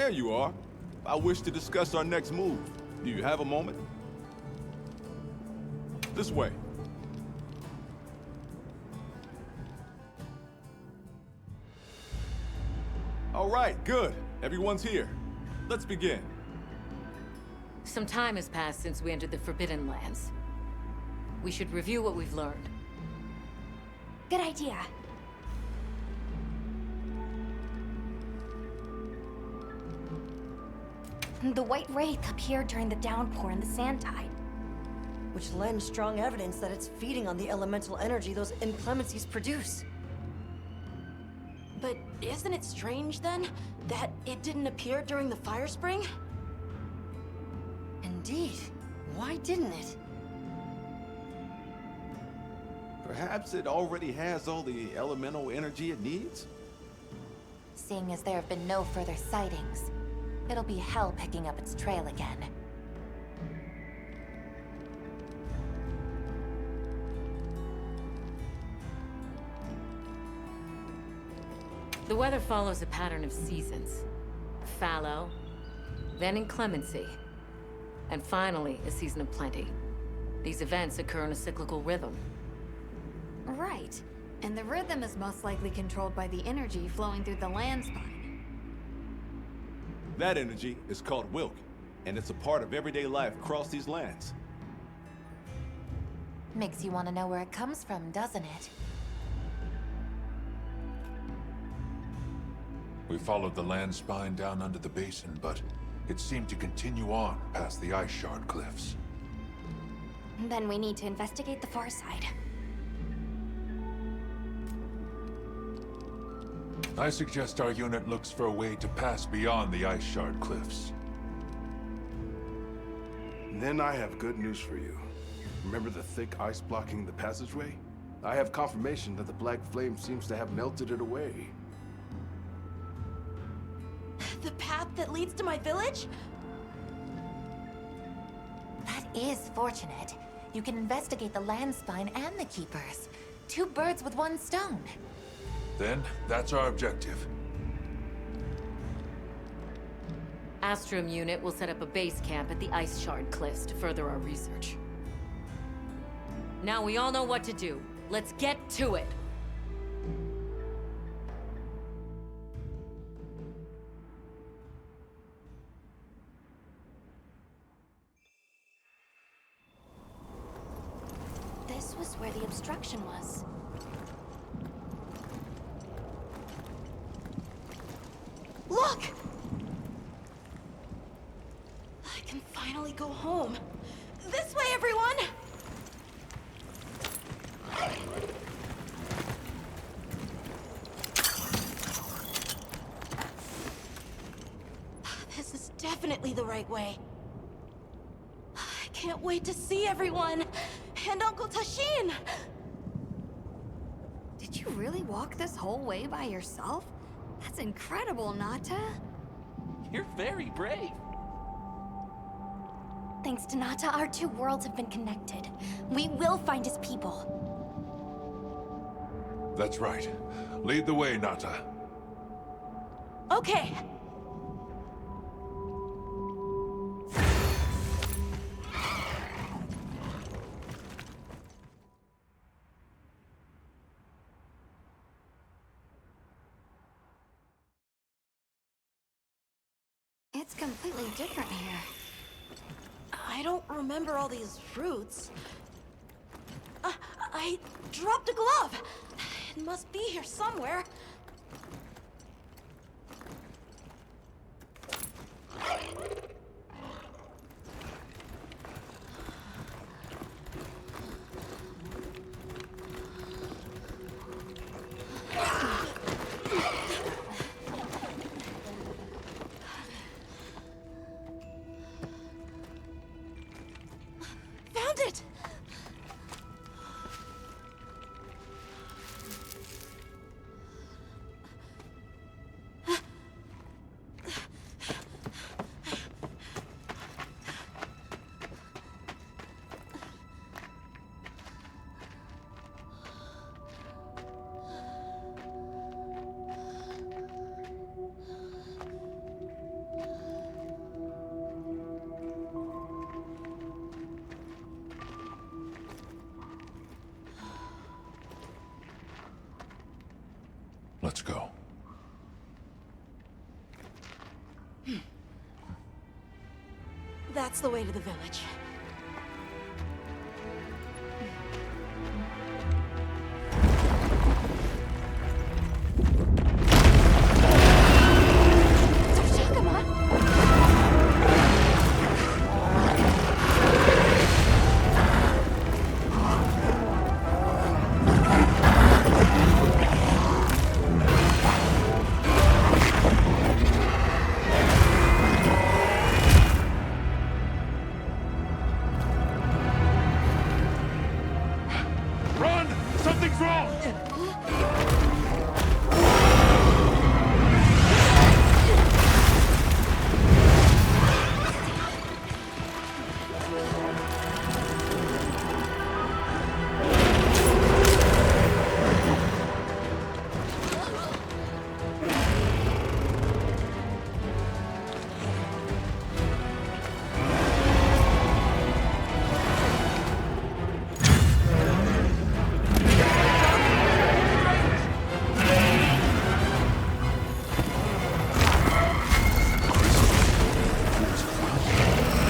There you are. I wish to discuss our next move. Do you have a moment? This way. All right, good. Everyone's here. Let's begin. Some time has passed since we entered the Forbidden Lands. We should review what we've learned. Good idea. The White Wraith appeared during the downpour and the Sand Tide. Which lends strong evidence that it's feeding on the elemental energy those inclemencies produce. But isn't it strange, then, that it didn't appear during the Fire Spring? Indeed. Why didn't it? Perhaps it already has all the elemental energy it needs? Seeing as there have been no further sightings, it'll be hell picking up its trail again. The weather follows a pattern of seasons. Fallow, then inclemency, and finally a season of plenty. These events occur in a cyclical rhythm. Right. And the rhythm is most likely controlled by the energy flowing through the land spine. That energy is called Wilk, and it's a part of everyday life across these lands. Makes you want to know where it comes from, doesn't it? We followed the land spine down under the basin, but it seemed to continue on past the Ice Shard cliffs. Then we need to investigate the far side. I suggest our unit looks for a way to pass beyond the Ice Shard cliffs. Then I have good news for you. Remember the thick ice blocking the passageway? I have confirmation that the Black Flame seems to have melted it away. The path that leads to my village? That is fortunate. You can investigate the land spine and the Keepers. Two birds with one stone. Then, that's our objective. Astrum unit will set up a base camp at the Ice Shard cliffs to further our research. Now we all know what to do. Let's get to it! This was where the obstruction was. Look! I can finally go home. This way, everyone! This is definitely the right way. I can't wait to see everyone! And Uncle Tashin! Did you really walk this whole way by yourself? That's incredible, Nata. You're very brave. Thanks to Nata, our two worlds have been connected. We will find his people. That's right. Lead the way, Nata. Okay. It's completely different here. I don't remember all these fruits. I dropped a glove. It must be here somewhere. Found it! Let's go. That's the way to the village. Run! Something's wrong!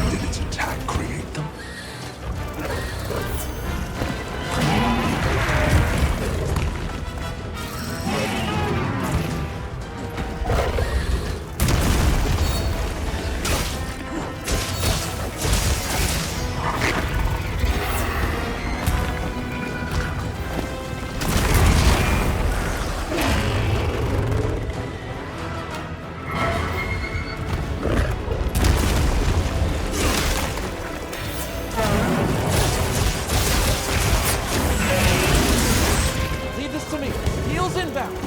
Did its attack create them? Leave this to me. Heels inbound.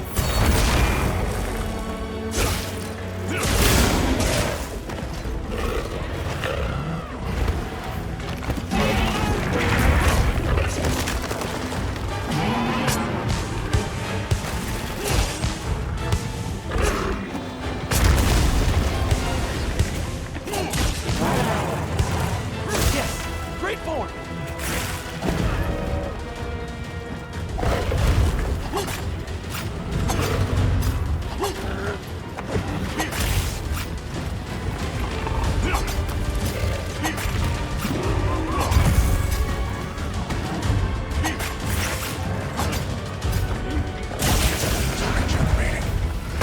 Yes, great form. Regenerating.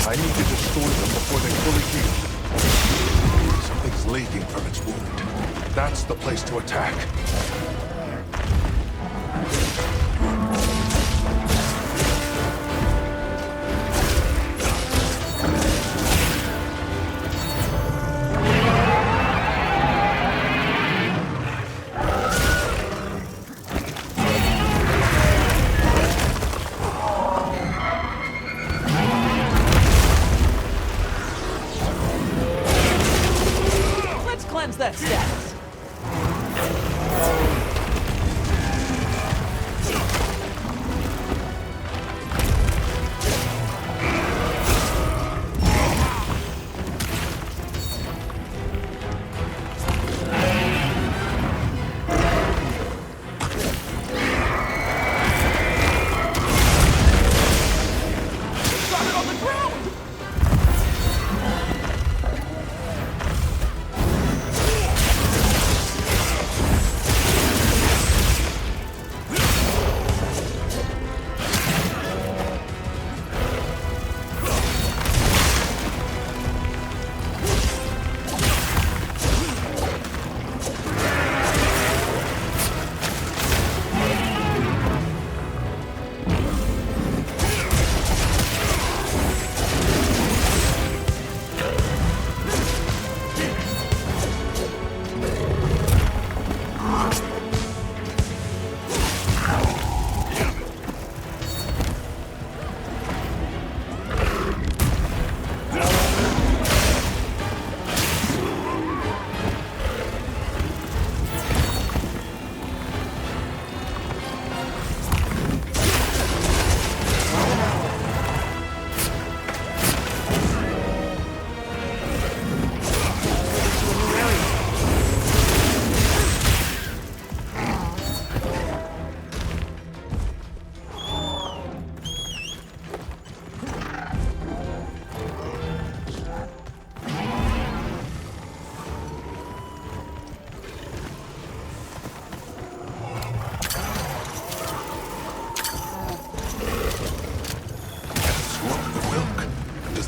I need to destroy them before they fully heal. Something's leaking from its wound. That's the place to attack. Let's cleanse that status.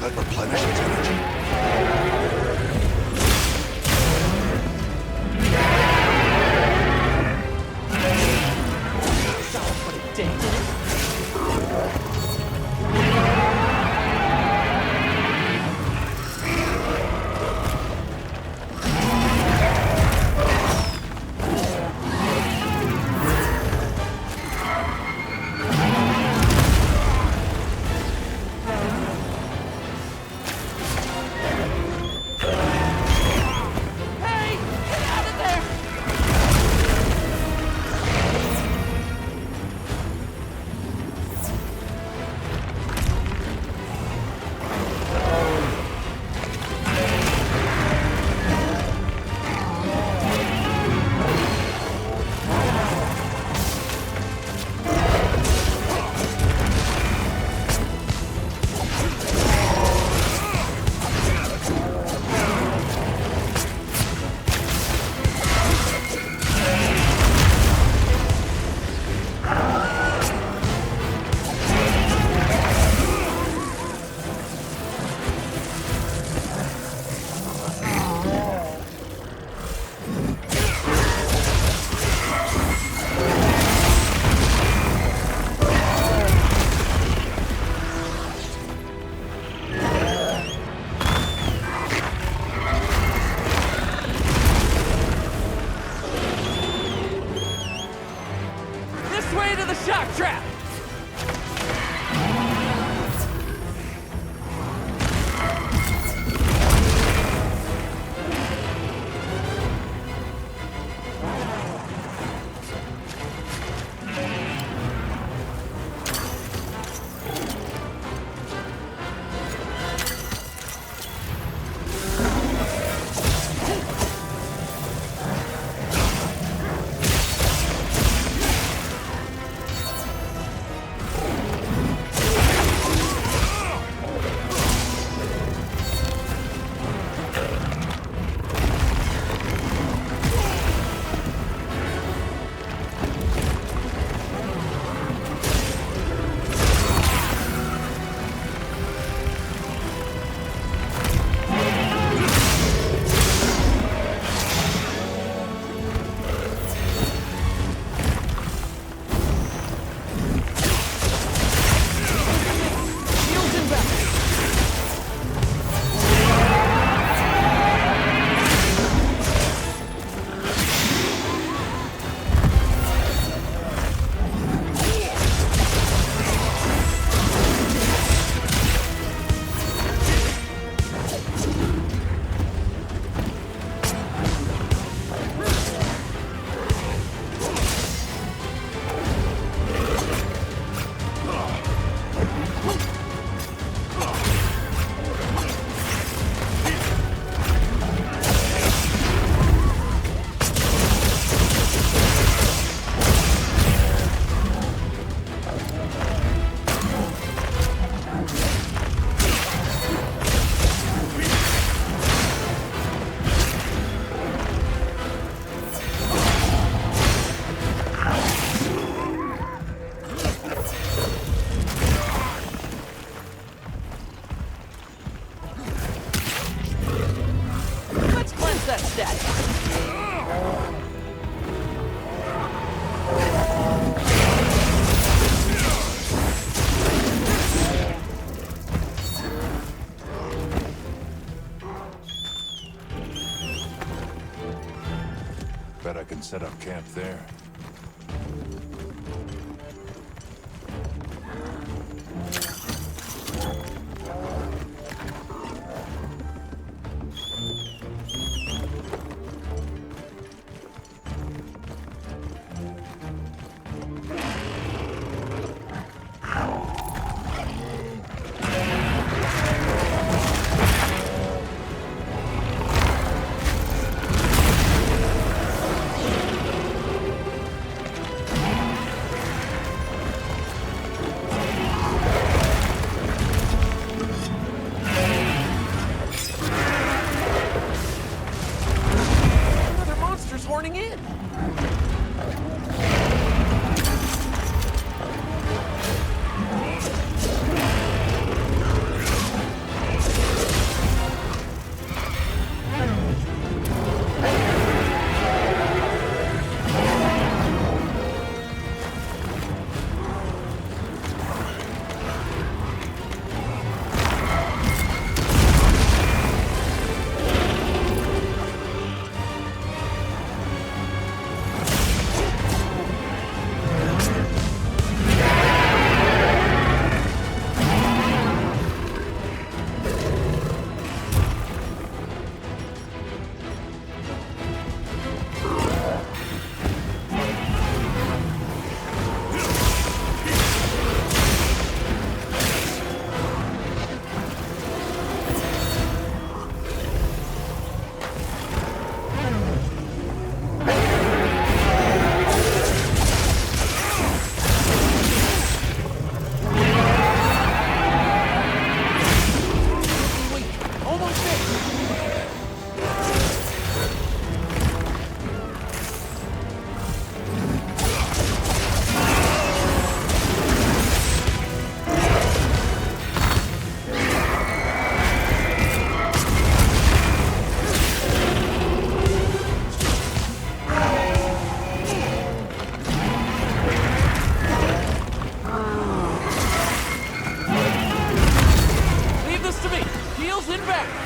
that replenish its energy? Put a dent in it. Hey! Get out of there! This way to the shock trap! Shields inbound! Let's cleanse that status. Bet I can set up camp there. Falling back!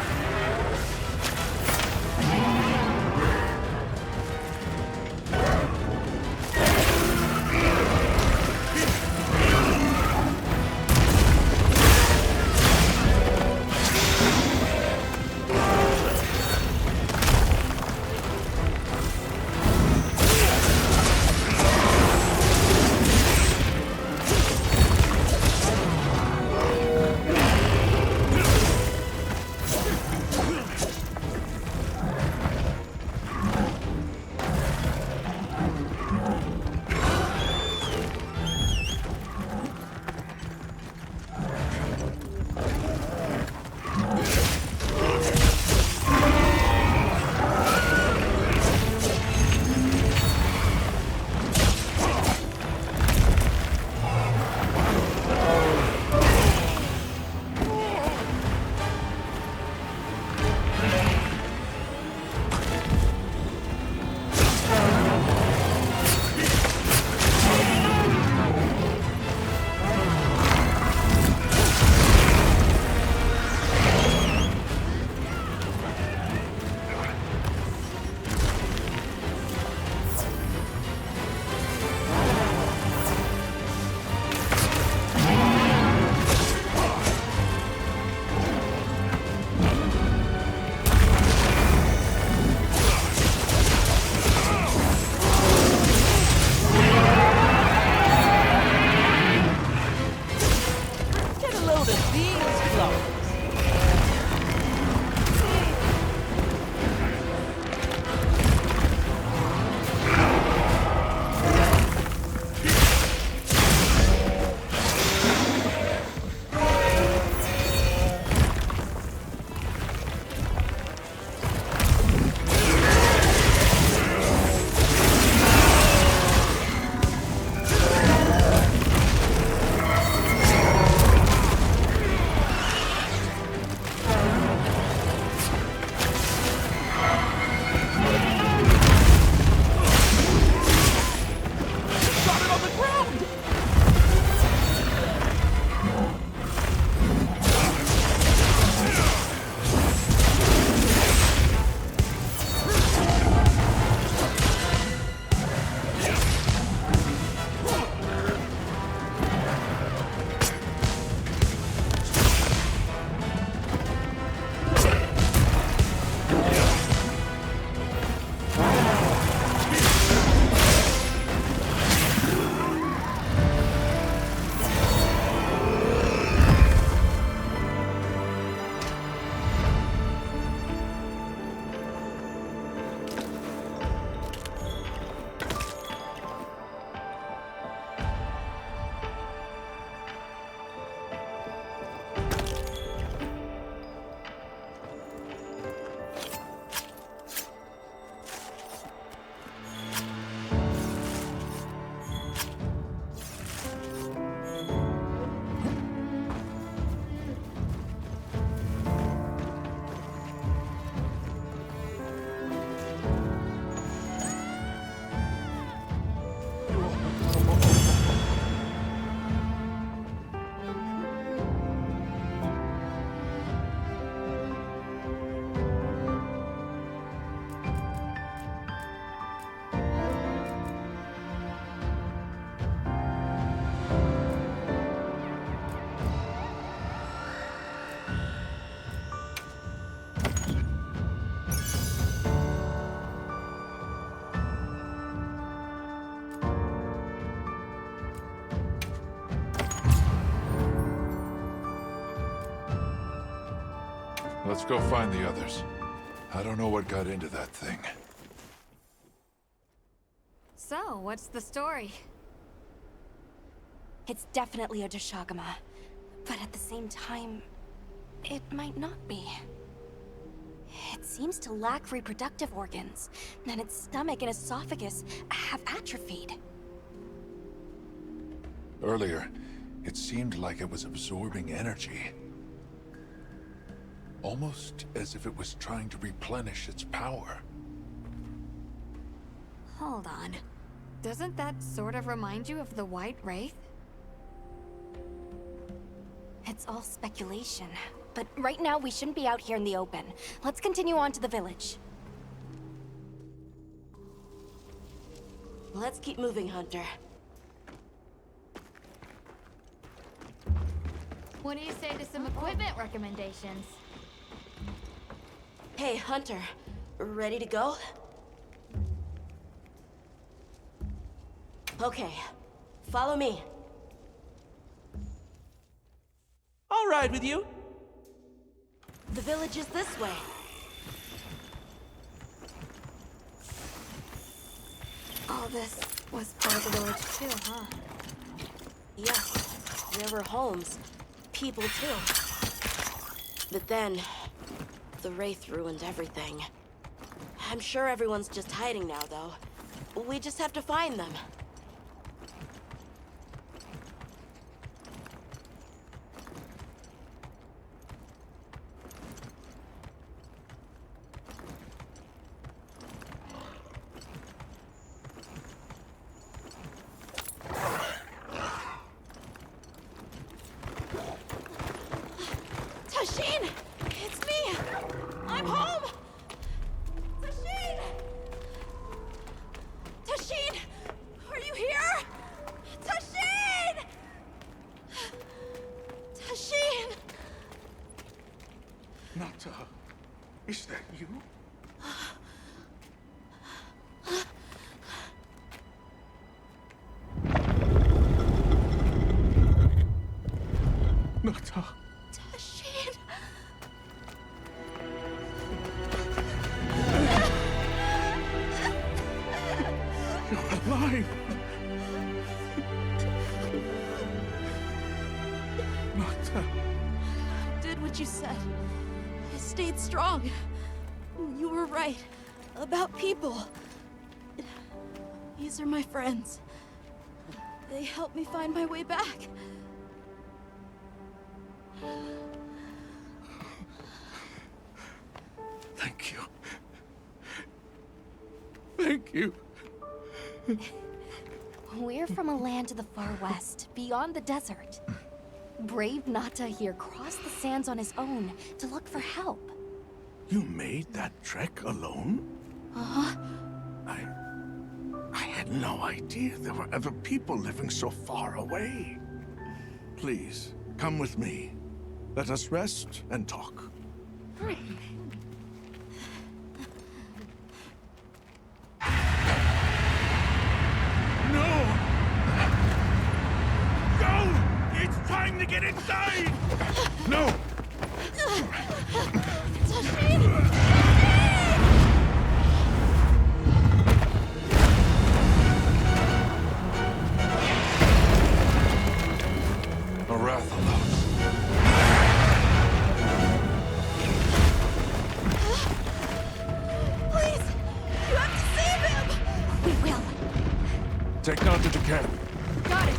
Let's go find the others. I don't know what got into that thing. So, what's the story? It's definitely a Deshagama. But at the same time, it might not be. It seems to lack reproductive organs, and its stomach and esophagus have atrophied. Earlier, it seemed like it was absorbing energy. Almost as if it was trying to replenish its power. Hold on. Doesn't that sort of remind you of the White Wraith? It's all speculation. but right now we shouldn't be out here in the open. Let's continue on to the village. Let's keep moving, Hunter. What do you say to some equipment recommendations? Hey, Hunter. Ready to go? Okay. Follow me. I'll ride with you. The village is this way. All this was part of the village too, huh? Yes, there were homes. People too. But then, the Wraith ruined everything. I'm sure everyone's just hiding now, though. We just have to find them. Tasheen! It's me! I'm home! Tasheen! Tasheen! Are you here? Tasheen! Tasheen! Nata, is that you? Nata. Tasheen! You're alive! Nata. Did what you said. I stayed strong. You were right. About people. These are my friends. They helped me find my way back. Thank you. Thank you. We're from a land to the far west, beyond the desert. Brave Nata here crossed the sands on his own to look for help. You made that trek alone? Uh-huh. I had no idea there were other people living so far away. Please, come with me. Let us rest and talk. No! Go! It's time to get inside! No! Tasheen! Arathalos. Please! You have to save him! We will. Take Nata to camp. Got it.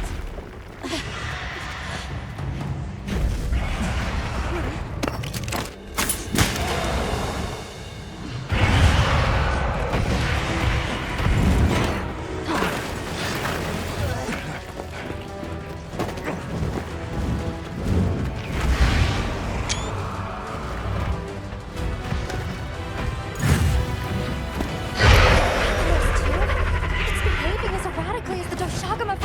It's behaving as erratically as the Doshagama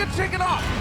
get shaken off!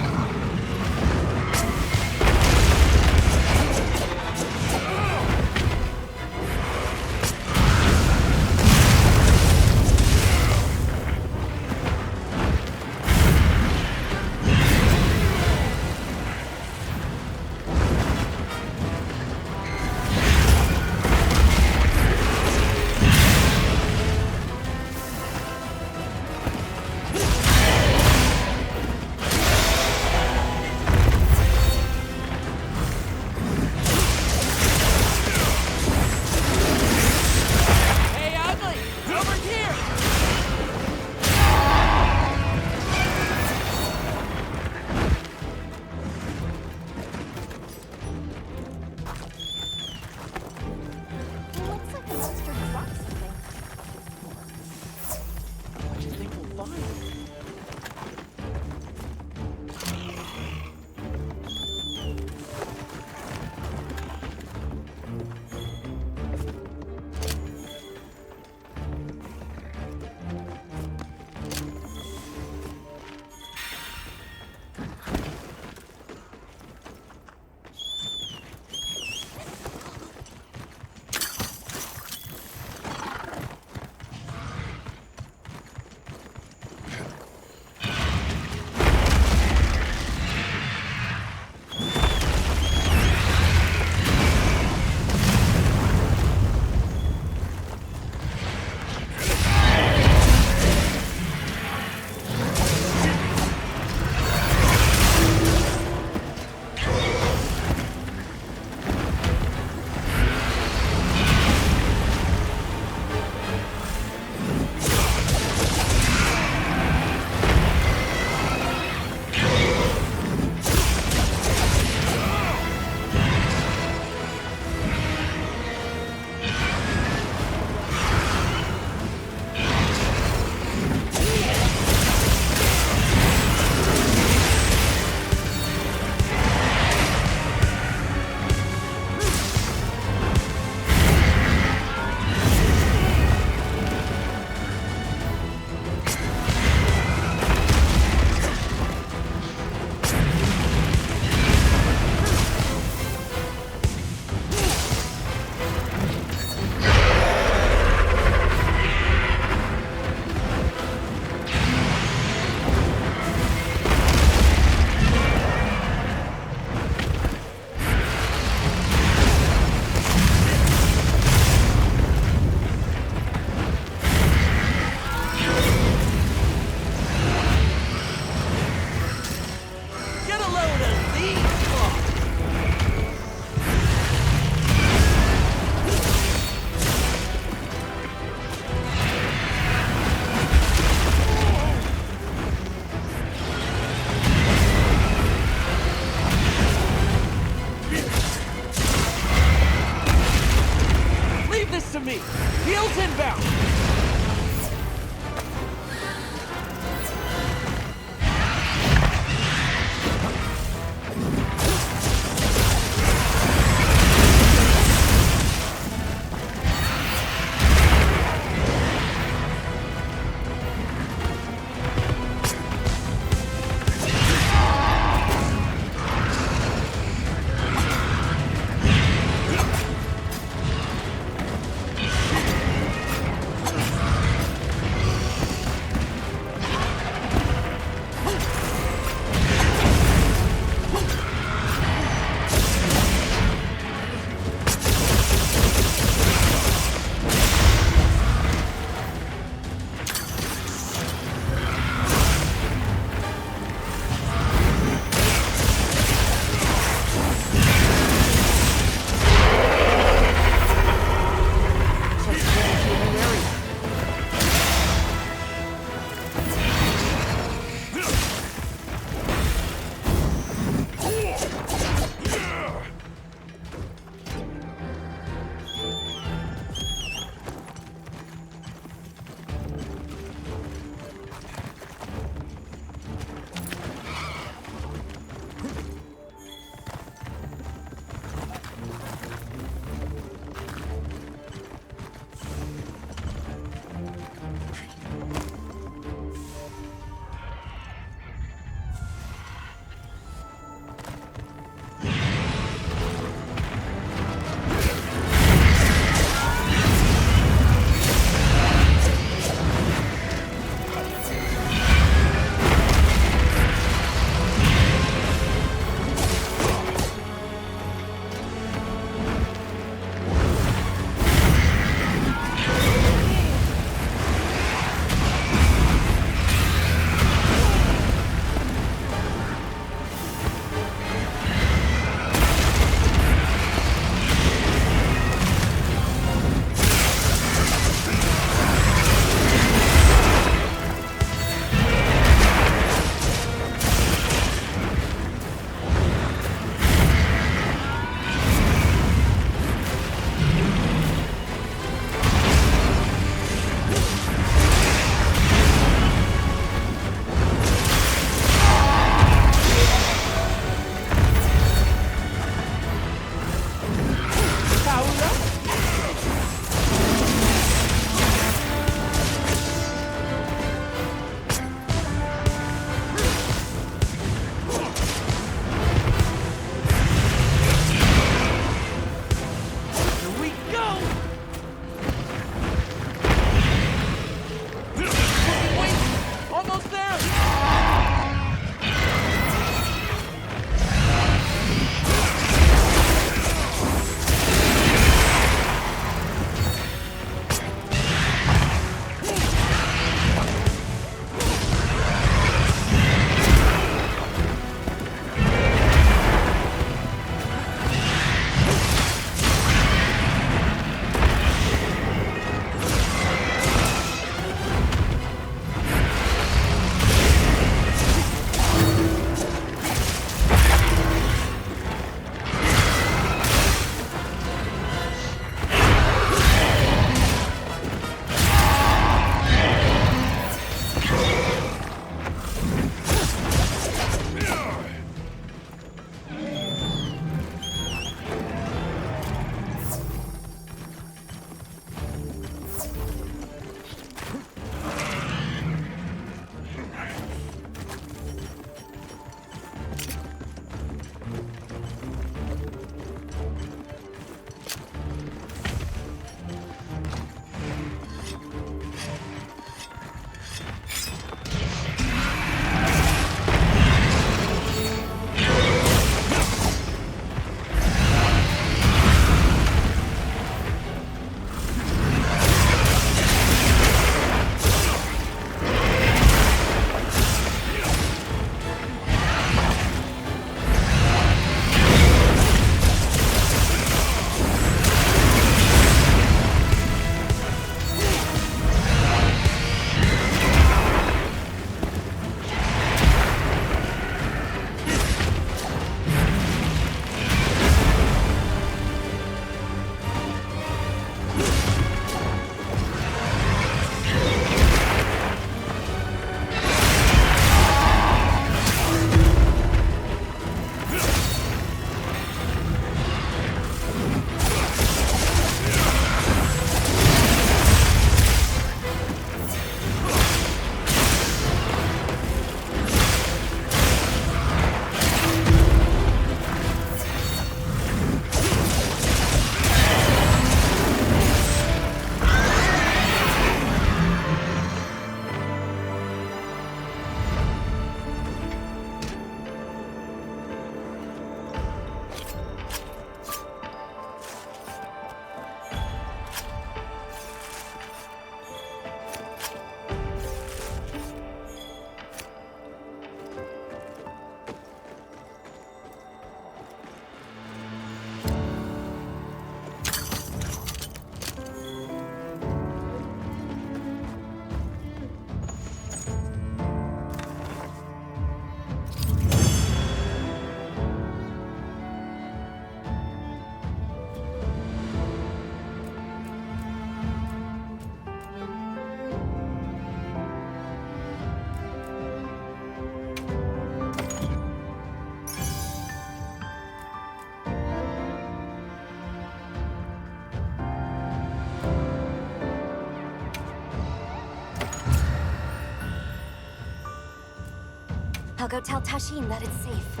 I'll go tell Tashin that it's safe.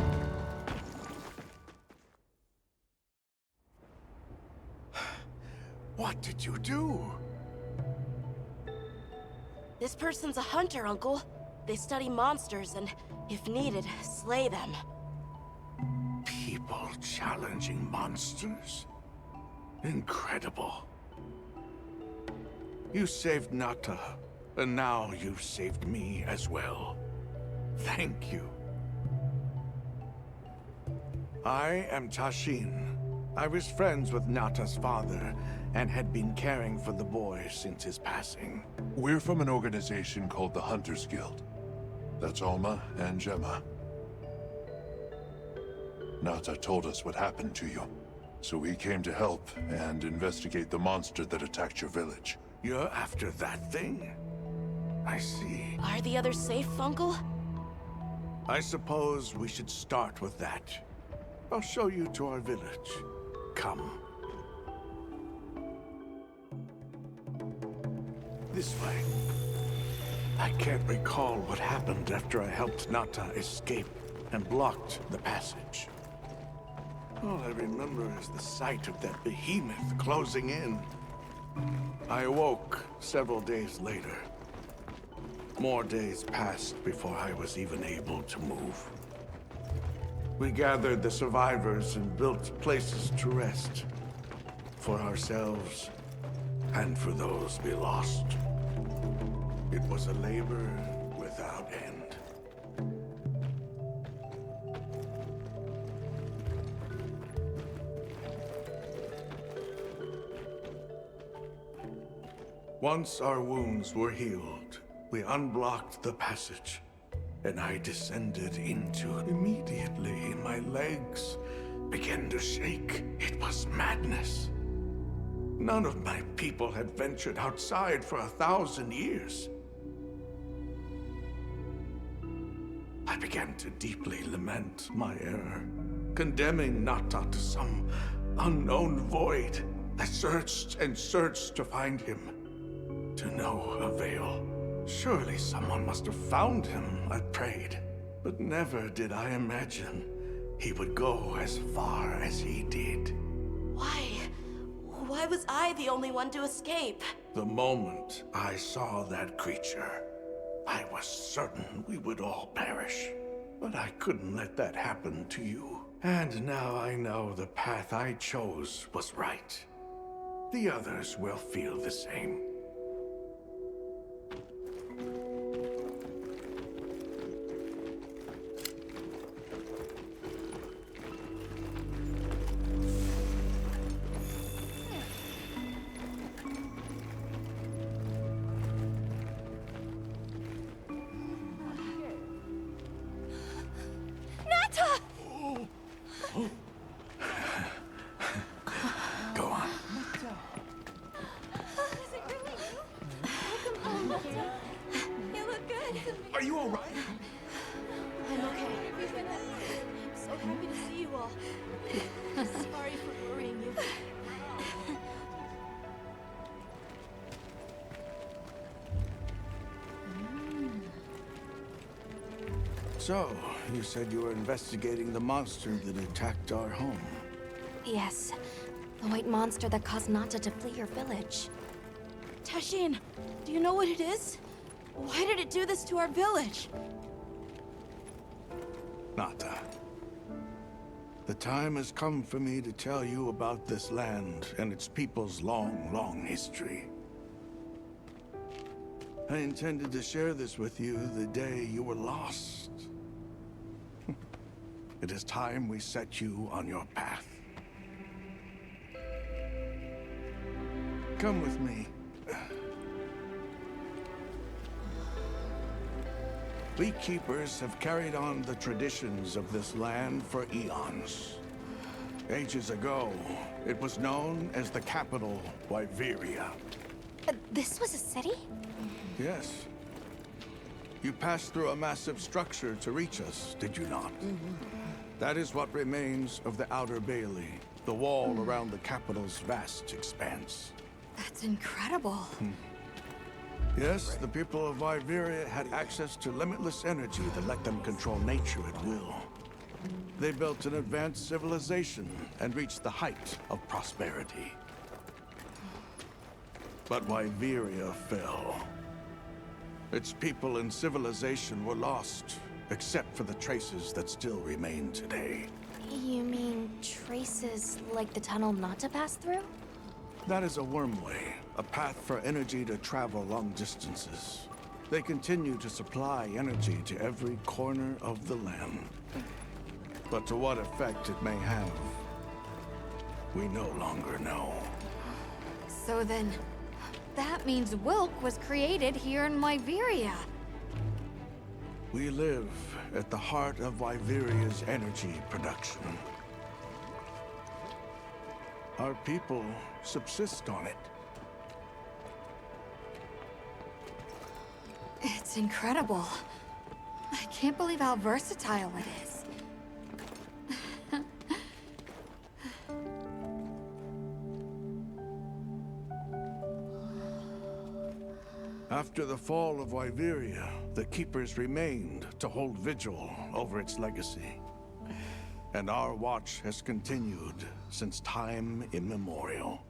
What did you do? This person's a hunter, Uncle. They study monsters and, if needed, slay them. People challenging monsters? Incredible. You saved Nata, and now you've saved me as well. Thank you. I am Tashin. I was friends with Nata's father, and had been caring for the boy since his passing. We're from an organization called the Hunters Guild. That's Alma and Gemma. Nata told us what happened to you, so we came to help and investigate the monster that attacked your village. You're after that thing? I see. Are the others safe, Uncle? I suppose we should start with that. I'll show you to our village. Come. This way. I can't recall what happened after I helped Nata escape and blocked the passage. All I remember is the sight of that behemoth closing in. I awoke several days later. More days passed before I was even able to move. We gathered the survivors and built places to rest. For ourselves, and for those we lost. It was a labor without end. Once our wounds were healed, we unblocked the passage, and I descended into it. Immediately, my legs began to shake. It was madness. None of my people had ventured outside for 1,000 years. I began to deeply lament my error, condemning Nata to some unknown void. I searched and searched to find him, to no avail. Surely someone must have found him, I prayed. But never did I imagine he would go as far as he did. Why? Why was I the only one to escape? The moment I saw that creature, I was certain we would all perish. But I couldn't let that happen to you. And now I know the path I chose was right. The others will feel the same. Go on. You look good. Are you all right? I'm okay. I'm so happy to see you all. Sorry for worrying you. So, you said you were investigating the monster that attacked our home. Yes. The white monster that caused Nata to flee your village. Tashin, do you know what it is? Why did it do this to our village? Nata. The time has come for me to tell you about this land and its people's long, long history. I intended to share this with you the day you were lost. It is time we set you on your path. Come with me. We keepers have carried on the traditions of this land for eons. Ages ago, it was known as the capital, Wyveria. This was a city? Yes. You passed through a massive structure to reach us, did you not? That is what remains of the Outer Bailey, the wall around the capital's vast expanse. That's incredible. Yes, the people of Iberia had access to limitless energy that let them control nature at will. They built an advanced civilization and reached the height of prosperity. But Wyveria fell. Its people and civilization were lost, except for the traces that still remain today. You mean traces like the tunnel not to pass through? That is a wormway, a path for energy to travel long distances. They continue to supply energy to every corner of the land. But to what effect it may have, we no longer know. So then, that means Wilk was created here in Wyveria. We live at the heart of Wyveria's energy production. Our people subsist on it. It's incredible. I can't believe how versatile it is. After the fall of Wyveria, the Keepers remained to hold vigil over its legacy. And our watch has continued since time immemorial.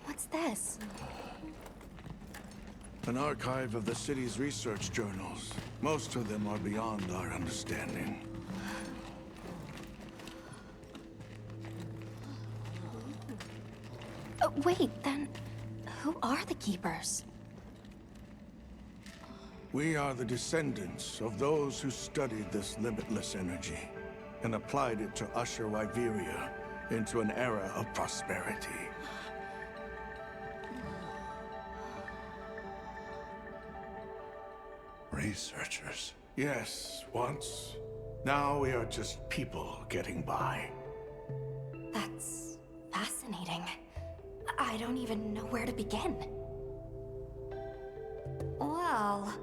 What's this? An archive of the city's research journals. Most of them are beyond our understanding. Wait, then who are the Keepers? We are the descendants of those who studied this limitless energy and applied it to usher Wyveria into an era of prosperity. Researchers? Yes, once. Now we are just people getting by. That's fascinating. I don't even know where to begin. Well,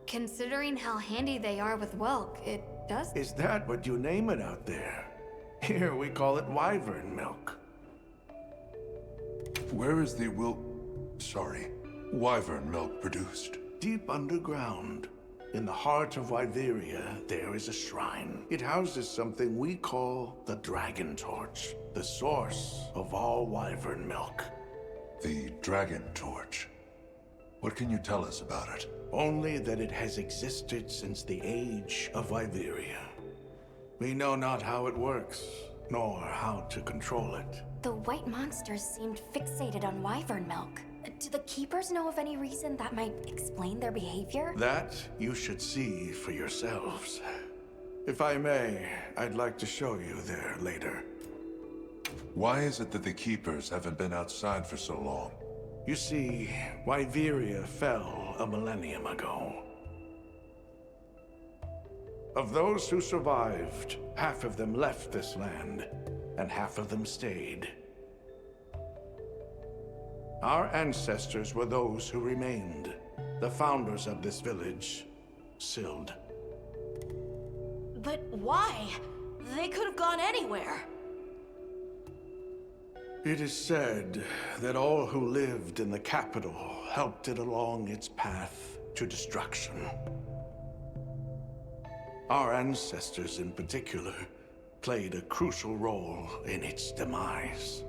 considering how handy they are with Wilk, it does... Is that what you name it out there? Here we call it wyvern milk. Where is the wyvern milk produced? Deep underground. In the heart of Wyveria, there is a shrine. It houses something we call the Dragon Torch, the source of all wyvern milk. The Dragon Torch. What can you tell us about it? Only that it has existed since the age of Wyveria. We know not how it works, nor how to control it. The white monsters seemed fixated on wyvern milk. Do the Keepers know of any reason that might explain their behavior? That you should see for yourselves. If I may, I'd like to show you there later. Why is it that the Keepers haven't been outside for so long? You see, Wyveria fell a millennium ago. Of those who survived, half of them left this land, and half of them stayed. Our ancestors were those who remained, the founders of this village, Sild. But why? They could have gone anywhere. It is said that all who lived in the capital helped it along its path to destruction. Our ancestors in particular played a crucial role in its demise.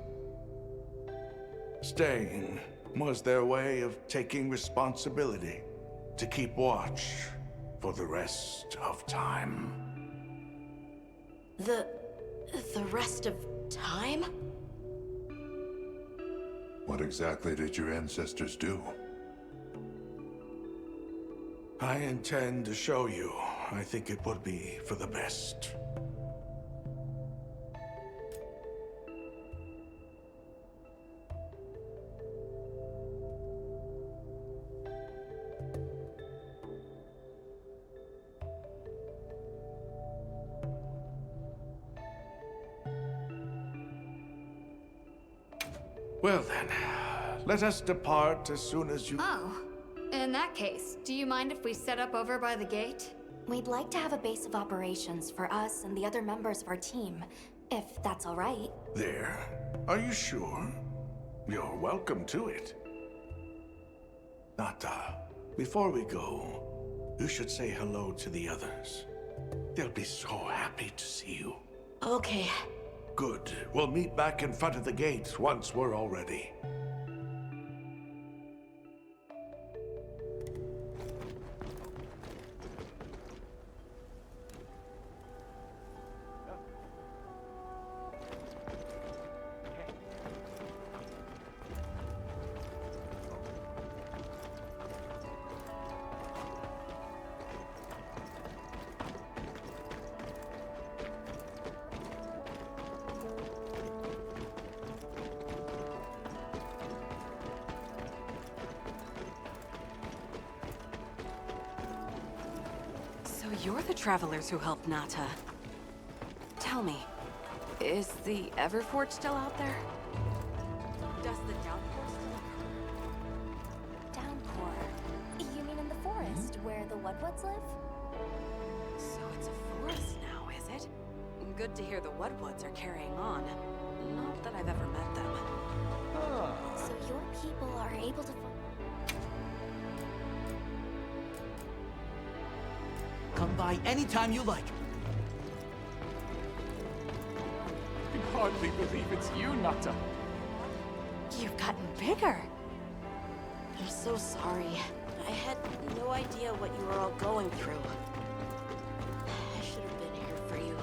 Staying was their way of taking responsibility to keep watch for the rest of time. The rest of time? What exactly did your ancestors do? I intend to show you. I think it would be for the best. Well then, let us depart as soon as you... Oh, in that case, do you mind if we set up over by the gate? We'd like to have a base of operations for us and the other members of our team, if that's all right. There? Are you sure? You're welcome to it. Nata, before we go, you should say hello to the others. They'll be so happy to see you. Okay. Good. We'll meet back in front of the gate once we're all ready. So you're the travelers who helped Nata. Tell me, is the Everforge still out there? Does the downpour still Downpour? You mean in the forest, where the Woodwoods live? So it's a forest now, is it? Good to hear the Woodwoods are carrying on. Not that I've ever met them. So your people are able to... Come by anytime you like. I can hardly believe it's you, Nata. You've gotten bigger. I'm so sorry. I had no idea what you were all going through. I should have been here for you.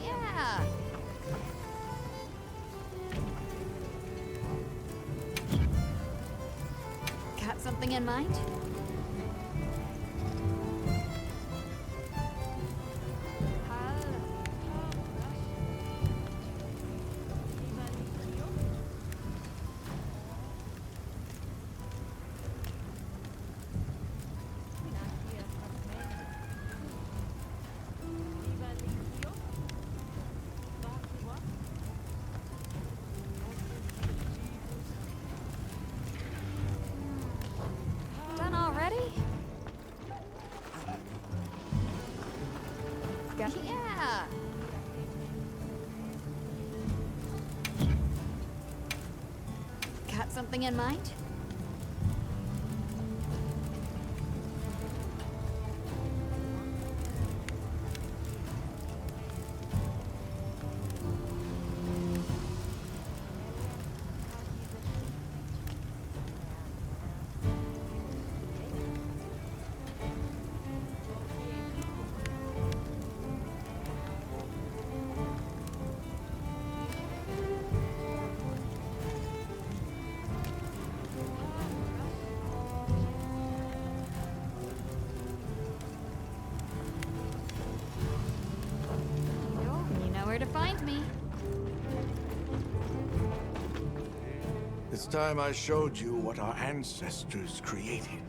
Yeah! Got something in mind? Done already? Yeah! Got something in mind? You know where to find me. It's time I showed you what our ancestors created.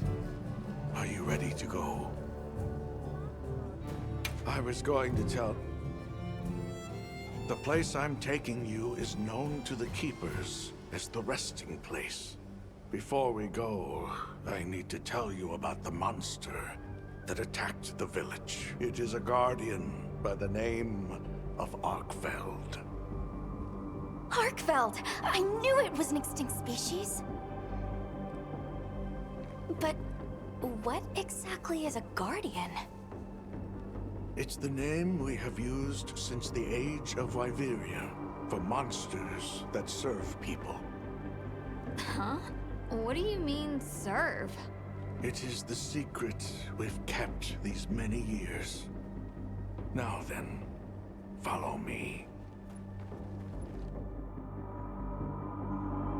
Are you ready to go? I was going to tell... The place I'm taking you is known to the Keepers as the resting place. Before we go, I need to tell you about the monster that attacked the village. It is a guardian by the name of Arkfeld. Arkfeld! I knew it was an extinct species! But what exactly is a guardian? It's the name we have used since the age of Wyveria for monsters that serve people. Huh? What do you mean, serve? It is the secret we've kept these many years. Now then, follow me.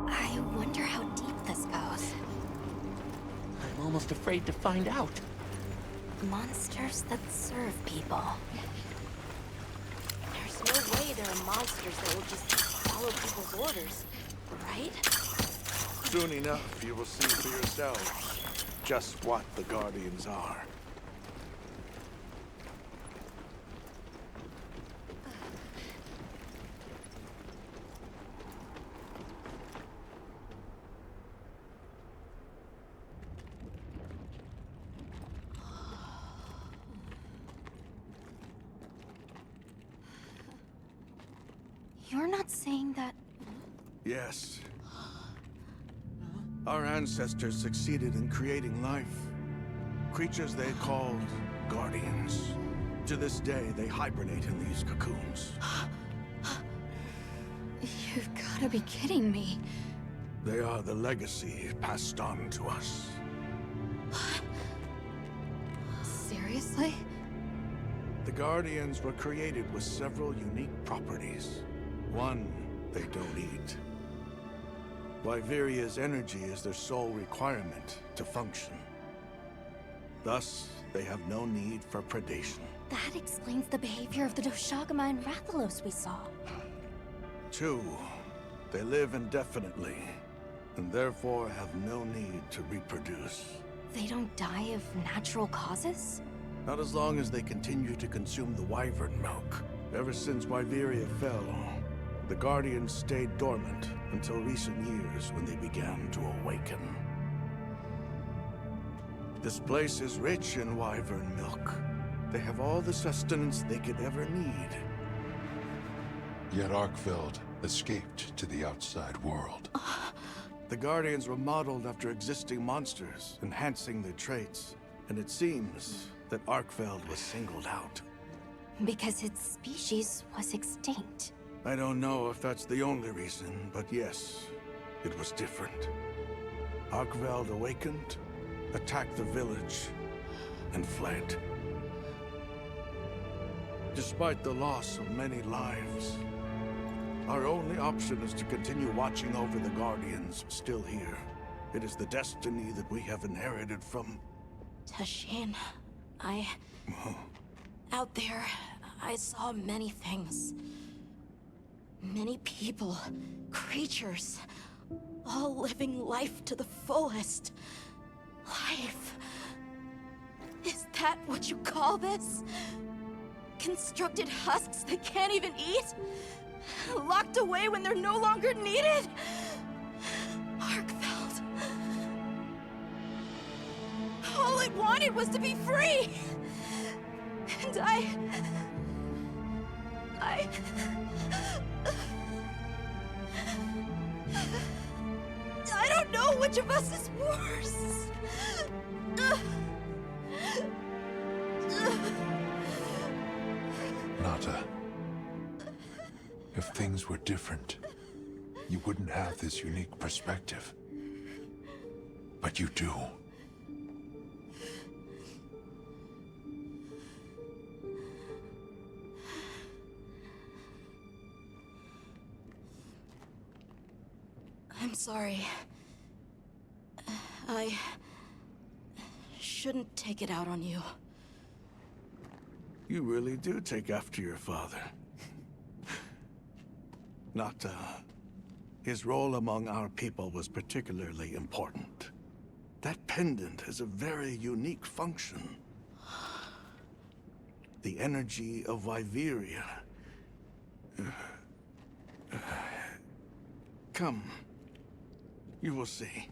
I wonder how deep this goes. I'm almost afraid to find out. Monsters that serve people. There's no way there are monsters that will just follow people's orders, right? Soon enough, you will see for yourselves just what the Guardians are. You're not saying that... Yes. Our ancestors succeeded in creating life. Creatures they called Guardians. To this day, they hibernate in these cocoons. You've gotta be kidding me. They are the legacy passed on to us. Seriously? The Guardians were created with several unique properties. One, they don't eat. Wyveria's energy is their sole requirement to function. Thus, they have no need for predation. That explains the behavior of the Doshagama and Rathalos we saw. Two, they live indefinitely, and therefore have no need to reproduce. They don't die of natural causes? Not as long as they continue to consume the wyvern milk. Ever since Wyveria fell, the Guardians stayed dormant until recent years when they began to awaken. This place is rich in wyvern milk. They have all the sustenance they could ever need. Yet Arkfeld escaped to the outside world. The Guardians were modeled after existing monsters, enhancing their traits. And it seems that Arkfeld was singled out. Because its species was extinct. I don't know if that's the only reason, but yes, it was different. Arkveld awakened, attacked the village, and fled. Despite the loss of many lives, our only option is to continue watching over the Guardians still here. It is the destiny that we have inherited from... Tashin, out there, I saw many things. Many people, creatures, all living life to the fullest. Life. Is that what you call this? Constructed husks that can't even eat? Locked away when they're no longer needed? Arkfeld. All it wanted was to be free! And I don't know which of us is worse. Nata, if things were different, you wouldn't have this unique perspective. But you do. I'm sorry. I shouldn't take it out on you. You really do take after your father. Nata, his role among our people was particularly important. That pendant has a very unique function. The energy of Wyveria. Come. You will see.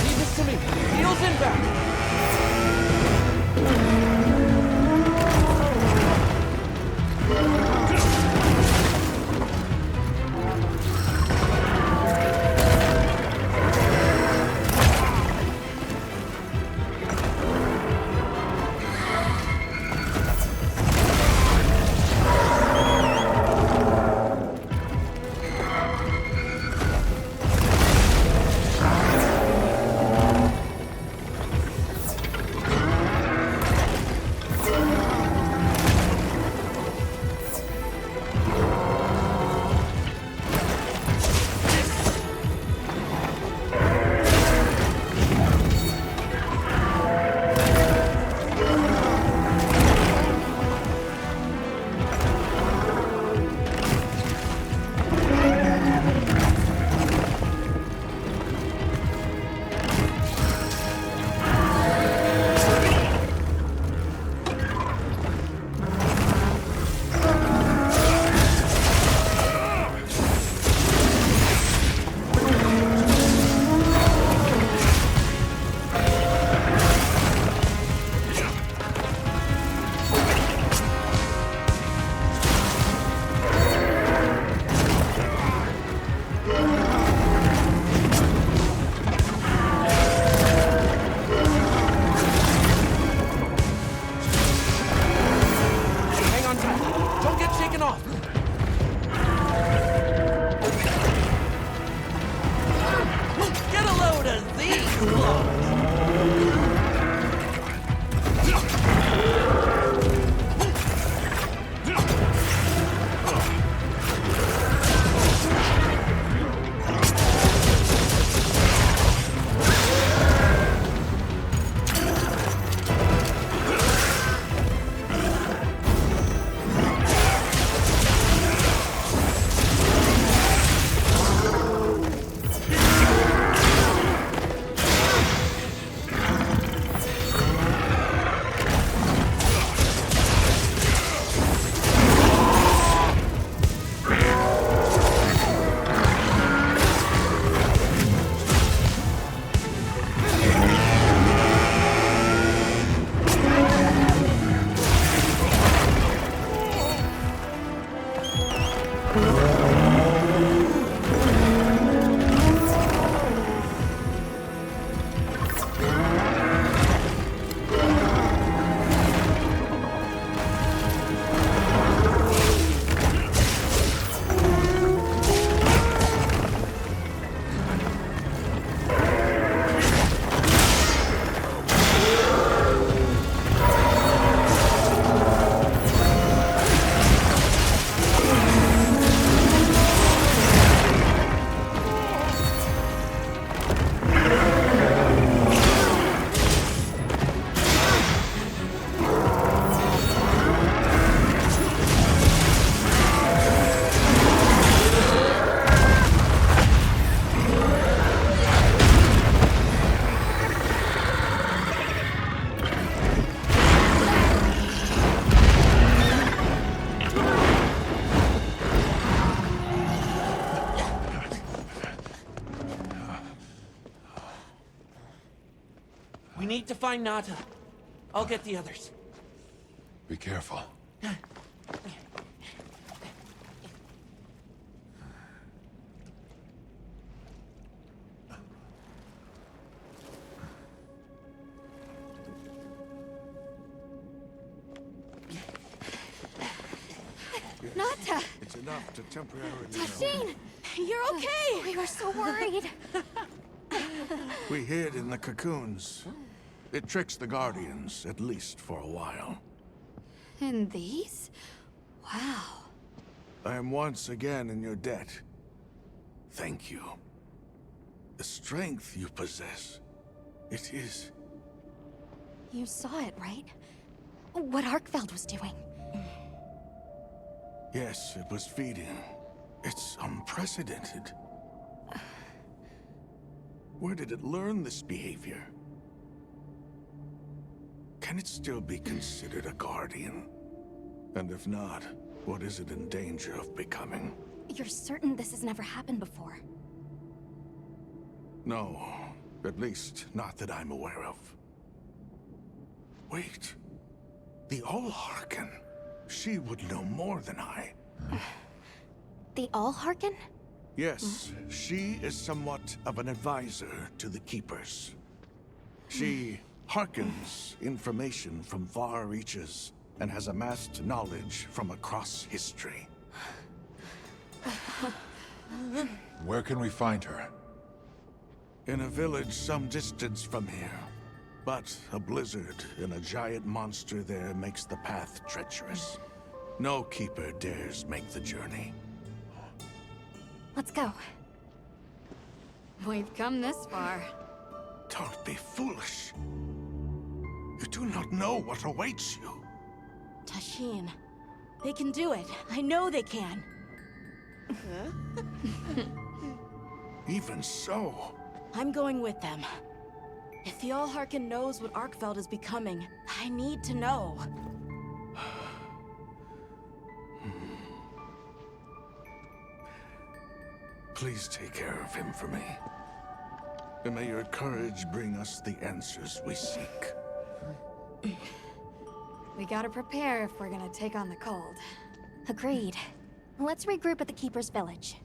Leave this to me. Heels inbound. Hang on tight. Don't get shaken off. Get a load of these claws. We need to find Nata. I'll get the others. Be careful. Nata! It's enough to temporarily... Tashine! You're okay! We were so worried. We hid in the cocoons. It tricks the Guardians, at least for a while. And these? Wow. I am once again in your debt. Thank you. The strength you possess, it is... You saw it, right? What Arkfeld was doing. Yes, it was feeding. It's unprecedented. Where did it learn this behavior? Can it still be considered a guardian? And if not, what is it in danger of becoming? You're certain this has never happened before? No, at least not that I'm aware of. Wait, the Allharken. She would know more than I. The Allharken? Yes, she is somewhat of an advisor to the Keepers. She hearkens information from far reaches and has amassed knowledge from across history. Where can we find her? In a village some distance from here. But a blizzard and a giant monster there makes the path treacherous. No Keeper dares make the journey. Let's go. We've come this far. Don't be foolish. You do not know what awaits you. Tashin. They can do it. I know they can. Even so... I'm going with them. If the Allharken knows what Arkfeld is becoming, I need to know. Please take care of him for me. And may your courage bring us the answers we seek. We gotta prepare if we're gonna take on the cold. Agreed. Let's regroup at the Keeper's village.